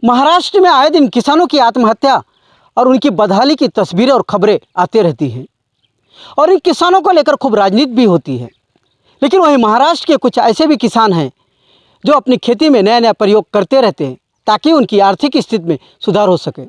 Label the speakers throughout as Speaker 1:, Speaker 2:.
Speaker 1: महाराष्ट्र में आए दिन किसानों की आत्महत्या और उनकी बदहाली की तस्वीरें और खबरें आती रहती हैं और इन किसानों को लेकर खूब राजनीति भी होती है। लेकिन वहीं महाराष्ट्र के कुछ ऐसे भी किसान हैं जो अपनी खेती में नया नया प्रयोग करते रहते हैं ताकि उनकी आर्थिक स्थिति में सुधार हो सके।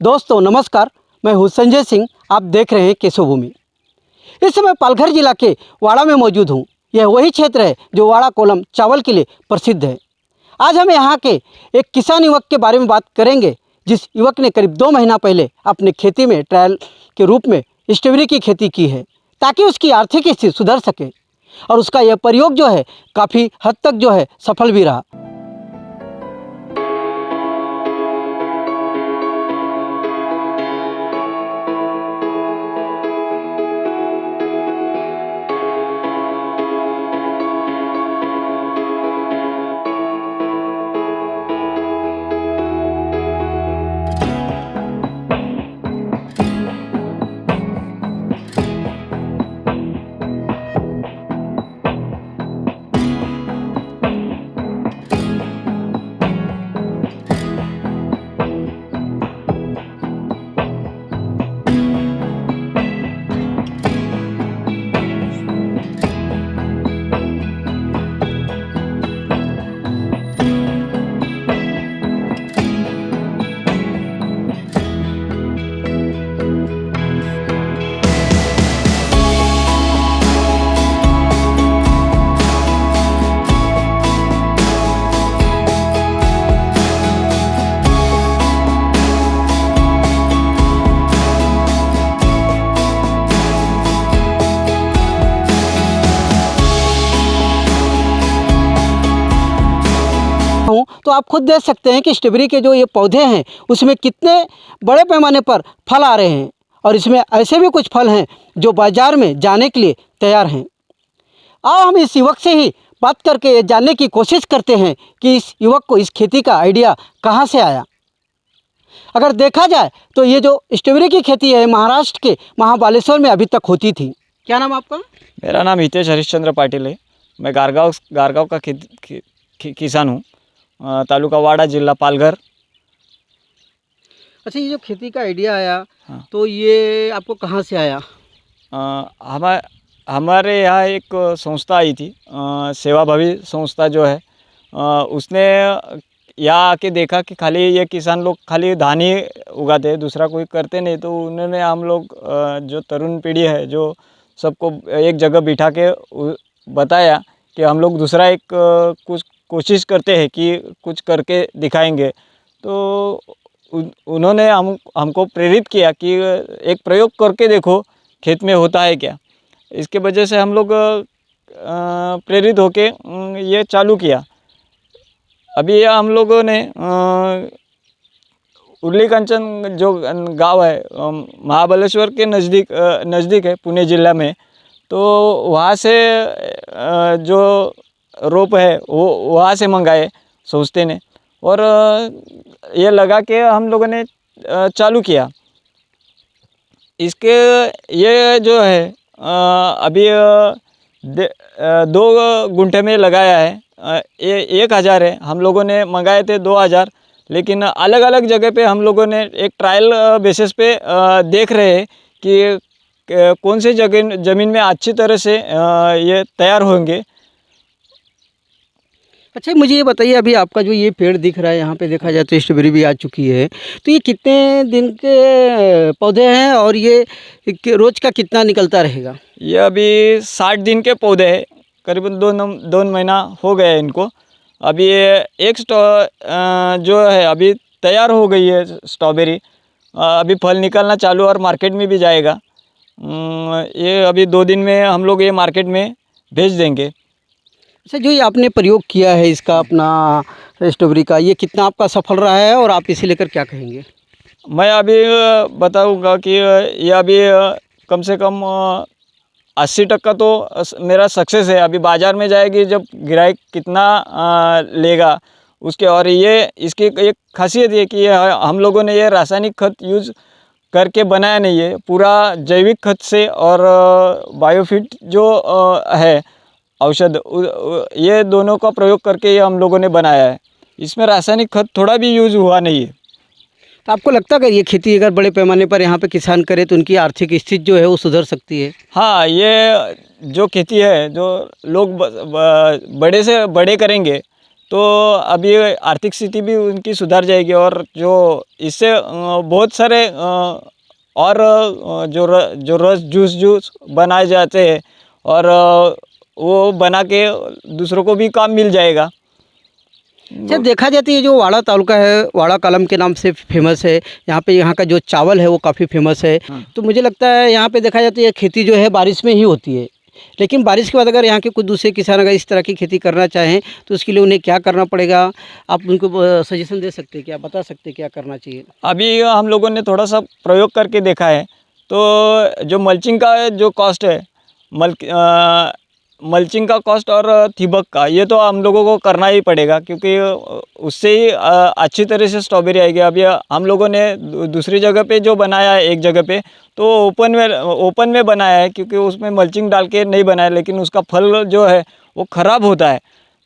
Speaker 1: दोस्तों नमस्कार, मैं हूँ संजय सिंह। आप देख रहे हैं केशवभूमि। इस समय पालघर जिला के वाड़ा में मौजूद हूँ। यह वही क्षेत्र है जो वाड़ा कोलम चावल के लिए प्रसिद्ध है। आज हम यहाँ के एक किसान युवक के बारे में बात करेंगे जिस युवक ने करीब 2 महीना पहले अपने खेती में ट्रायल के रूप में स्ट्रॉबेरी की खेती की है ताकि उसकी आर्थिक स्थिति सुधर सके और उसका यह प्रयोग जो है काफ़ी हद तक जो है सफल भी रहा। हूँ तो आप खुद देख सकते हैं कि स्ट्रॉबेरी के जो ये पौधे हैं उसमें कितने बड़े पैमाने पर फल आ रहे हैं और इसमें ऐसे भी कुछ फल हैं जो बाज़ार में जाने के लिए तैयार हैं। आओ हम इस युवक से ही बात करके ये जानने की कोशिश करते हैं कि इस युवक को इस खेती का आइडिया कहाँ से आया। अगर देखा जाए तो ये जो स्ट्रॉबेरी की खेती है महाराष्ट्र के महाबालेश्वर में अभी तक होती थी। क्या नाम आपका?
Speaker 2: मेरा नाम हितेश हरिश्चंद्र पाटिल है। मैं गारगांव का किसान हूँ, तालुका वाड़ा, जिला पालघर।
Speaker 1: अच्छा, ये जो खेती का आइडिया आया
Speaker 2: हाँ।
Speaker 1: तो ये आपको कहाँ से आया?
Speaker 2: हमारे यहाँ एक संस्था आई थी, सेवाभावी संस्था जो है, उसने यहाँ आके देखा कि खाली ये किसान लोग खाली धान ही उगाते हैं, दूसरा कोई करते नहीं। तो उन्होंने हम लोग जो तरुण पीढ़ी है जो सबको एक जगह बिठा के बताया कि हम लोग दूसरा एक कुछ कोशिश करते हैं कि कुछ करके दिखाएंगे। तो उन्होंने हमको प्रेरित किया कि एक प्रयोग करके देखो खेत में होता है क्या। इसके वजह से हम लोग प्रेरित होके ये चालू किया। अभी हम लोगों ने उर्ली कंचन जो गांव है महाबलेश्वर के नज़दीक है, पुणे जिला में। तो वहाँ से जो रोप है वो वहाँ से मंगाए संस्थे ने और ये लगा के हम लोगों ने चालू किया। इसके ये जो है अभी 2 गुंठे में लगाया है। ये 1000 है, हम लोगों ने मंगाए थे 2000। लेकिन अलग अलग जगह पे हम लोगों ने एक ट्रायल बेसिस पे देख रहे हैं कि कौन से ज़मीन में अच्छी तरह से ये तैयार होंगे।
Speaker 1: अच्छा, मुझे ये बताइए, अभी आपका जो ये पेड़ दिख रहा है यहाँ पे देखा जाए तो स्ट्रॉबेरी भी आ चुकी है, तो ये कितने दिन के पौधे हैं और ये रोज़ का कितना निकलता रहेगा?
Speaker 2: ये अभी 60 दिन के पौधे हैं, करीबन 2 महीना हो गए इनको। अभी एक जो है अभी तैयार हो गई है स्ट्रॉबेरी, अभी फल निकलना चालू और मार्केट में भी जाएगा। ये अभी 2 दिन में हम लोग ये मार्केट में भेज देंगे।
Speaker 1: अच्छा, जो ये आपने प्रयोग किया है इसका अपना स्ट्रॉबेरी का, ये कितना आपका सफल रहा है और आप इसे लेकर क्या कहेंगे?
Speaker 2: मैं अभी बताऊंगा कि ये अभी कम से कम 80% तो मेरा सक्सेस है। अभी बाज़ार में जाएगी जब ग्राहक कितना लेगा उसके। और ये इसकी एक खासियत ये कि हम लोगों ने ये रासायनिक खाद यूज़ करके बनाया नहीं है, पूरा जैविक खाद से और बायोफिट जो है औषध, ये दोनों का प्रयोग करके ये हम लोगों ने बनाया है। इसमें रासायनिक खाद थोड़ा भी यूज़ हुआ नहीं है।
Speaker 1: तो आपको लगता है अगर ये खेती अगर बड़े पैमाने पर यहाँ पे किसान करे तो उनकी आर्थिक स्थिति जो है वो सुधर सकती है?
Speaker 2: हाँ, ये जो खेती है, जो लोग बड़े से बड़े करेंगे तो अभी आर्थिक स्थिति भी उनकी सुधर जाएगी, और जो इससे बहुत सारे और जो रस जूस बनाए जाते हैं, और वो बना के दूसरों को भी काम मिल जाएगा।
Speaker 1: जब देखा जाता है ये जो वाड़ा तालुका है, वाड़ा कलम के नाम से फेमस है, यहाँ पे यहाँ का जो चावल है वो काफ़ी फेमस है। तो मुझे लगता है यहाँ पे देखा जाता है ये खेती जो है बारिश में ही होती है, लेकिन बारिश के बाद अगर यहाँ के कुछ दूसरे किसान अगर इस तरह की खेती करना चाहें तो उसके लिए उन्हें क्या करना पड़ेगा? आप उनको सजेशन दे सकते हैं क्या, बता सकते हैं क्या करना चाहिए?
Speaker 2: अभी हम लोगों ने थोड़ा सा प्रयोग करके देखा है, तो जो मल्चिंग का जो कॉस्ट है, मल्चिंग का कॉस्ट और थिबक का, ये तो हम लोगों को करना ही पड़ेगा, क्योंकि उससे ही अच्छी तरह से स्ट्रॉबेरी आएगी। अभी हम लोगों ने दूसरी जगह पे जो बनाया है, एक जगह पे तो ओपन में बनाया है, क्योंकि उसमें मल्चिंग डाल के नहीं बनाया, लेकिन उसका फल जो है वो ख़राब होता है।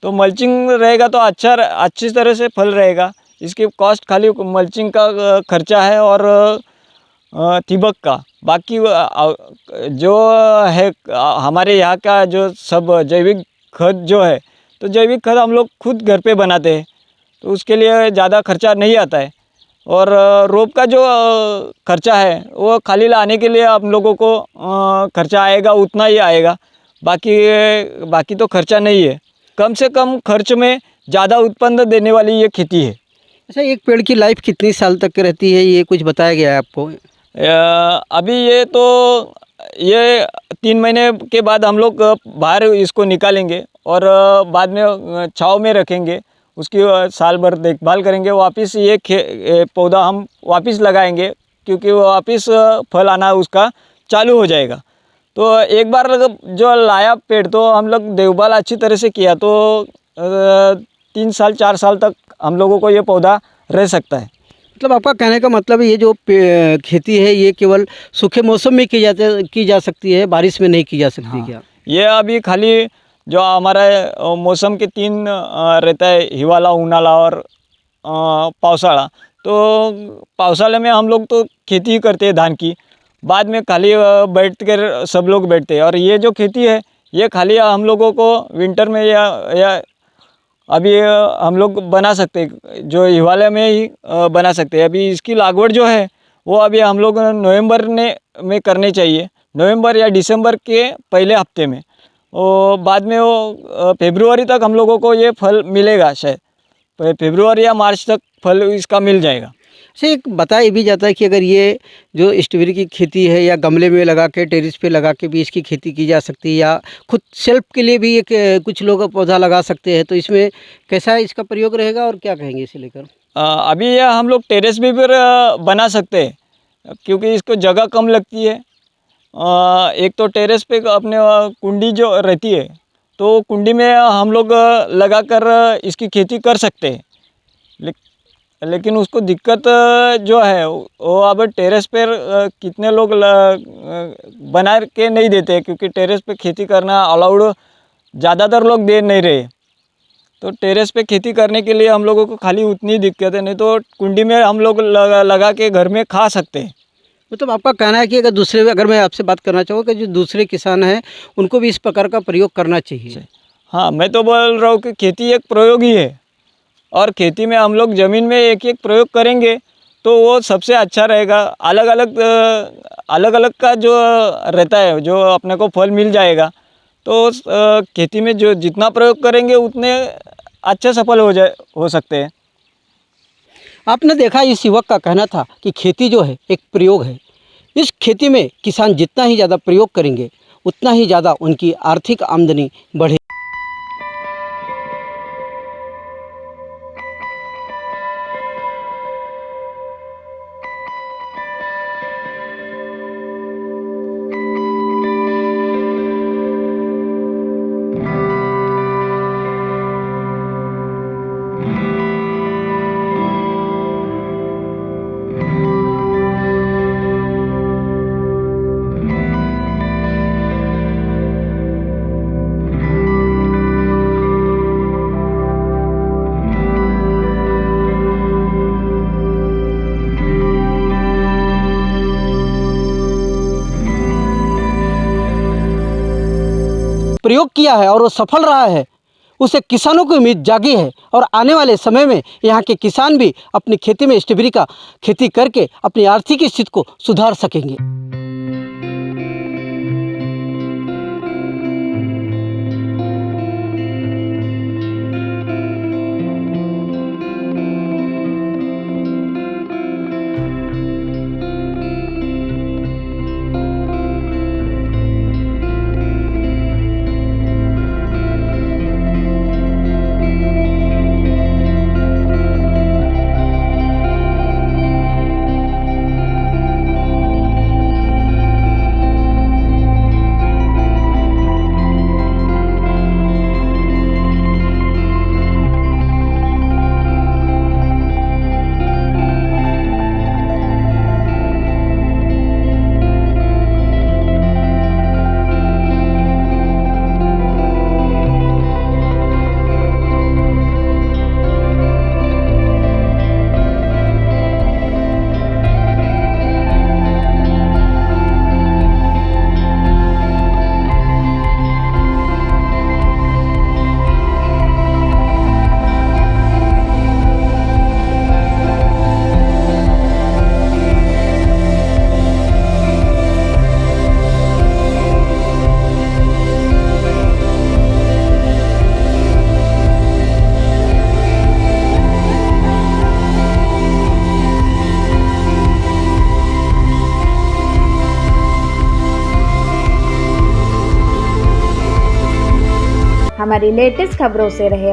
Speaker 2: तो मल्चिंग रहेगा तो अच्छी तरह से फल रहेगा। इसकी कॉस्ट खाली मल्चिंग का खर्चा है और तिबक का। बाकी जो है हमारे यहाँ का जो सब जैविक खाद जो है, तो जैविक खाद हम लोग खुद घर पे बनाते हैं, तो उसके लिए ज़्यादा खर्चा नहीं आता है। और रोप का जो खर्चा है वो खाली लाने के लिए हम लोगों को खर्चा आएगा, उतना ही आएगा। बाकी तो खर्चा नहीं है। कम से कम खर्च में ज़्यादा उत्पन्न देने वाली ये खेती है।
Speaker 1: अच्छा, एक पेड़ की लाइफ कितनी साल तक रहती है, ये कुछ बताया गया है आपको?
Speaker 2: अभी ये 3 महीने के बाद हम लोग बाहर इसको निकालेंगे, और बाद में छाँव में रखेंगे। उसकी साल भर देखभाल करेंगे, वापस ये पौधा हम वापस लगाएंगे, क्योंकि वो वापस फल आना उसका चालू हो जाएगा। तो एक बार जो लाया पेड़, तो हम लोग देखभाल अच्छी तरह से किया तो 3 साल 4 साल तक हम लोगों को ये पौधा रह सकता है।
Speaker 1: मतलब आपका कहने का मतलब है ये जो खेती है ये केवल सूखे मौसम में की जा सकती है, बारिश में नहीं की जा सकती?
Speaker 2: हाँ,
Speaker 1: क्या
Speaker 2: ये अभी खाली जो हमारा मौसम के 3 रहता है, हिवाळा, उन्हाळा और पावसाळा। तो पावसाले में हम लोग तो खेती ही करते हैं धान की, बाद में खाली बैठ कर सब लोग बैठते हैं। और ये जो खेती है ये खाली हम लोगों को विंटर में या अभी हम लोग बना सकते हैं, जो हिवालय में ही बना सकते हैं। अभी इसकी लागवड जो है वो अभी हम लोग नवंबर में करनी चाहिए, नवंबर या दिसंबर के पहले हफ्ते में। और बाद में वो फरवरी तक हम लोगों को ये फल मिलेगा, शायद फरवरी या मार्च तक फल इसका मिल जाएगा।
Speaker 1: अच्छा, एक बताया भी जाता है कि अगर ये जो स्ट्रॉबेरी की खेती है या गमले में लगा के टेरेस पे लगा के भी इसकी खेती की जा सकती है, या खुद सेल्फ के लिए भी एक कुछ लोग पौधा लगा सकते हैं, तो इसमें कैसा इसका प्रयोग रहेगा और क्या कहेंगे इसे लेकर?
Speaker 2: अभी ये हम लोग टेरेस भी पर बना सकते हैं, क्योंकि इसको जगह कम लगती है। एक तो टेरेस पे अपने कुंडी जो रहती है, तो कुंडी में हम लोग लगाकर इसकी खेती कर सकते हैं। लेकिन उसको दिक्कत जो है वो अब टेरेस पर कितने लोग बना के नहीं देते, क्योंकि टेरेस पे खेती करना अलाउड ज़्यादातर लोग दे नहीं रहे। तो टेरेस पे खेती करने के लिए हम लोगों को खाली उतनी दिक्कत है, नहीं तो कुंडी में हम लोग लगा के घर में खा सकते हैं।
Speaker 1: मतलब आपका कहना है कि अगर मैं आपसे बात करना चाहूँ कि जो दूसरे किसान हैं उनको भी इस प्रकार का प्रयोग करना चाहिए?
Speaker 2: हाँ, मैं तो बोल रहा हूँ कि खेती एक प्रयोग ही है, और खेती में हम लोग ज़मीन में एक एक प्रयोग करेंगे तो वो सबसे अच्छा रहेगा। अलग अलग का जो रहता है, जो अपने को फल मिल जाएगा, तो खेती में जो जितना प्रयोग करेंगे उतने अच्छे सफल हो सकते हैं।
Speaker 1: आपने देखा इस युवक का कहना था कि खेती जो है एक प्रयोग है। इस खेती में किसान जितना ही ज़्यादा प्रयोग करेंगे उतना ही ज़्यादा उनकी आर्थिक आमदनी बढ़े। प्रयोग किया है और वो सफल रहा है, उससे किसानों की उम्मीद जागी है और आने वाले समय में यहाँ के किसान भी अपनी खेती में स्ट्रॉबेरी का खेती करके अपनी आर्थिक स्थिति को सुधार सकेंगे।
Speaker 3: हमारी लेटेस्ट खबरों से रहे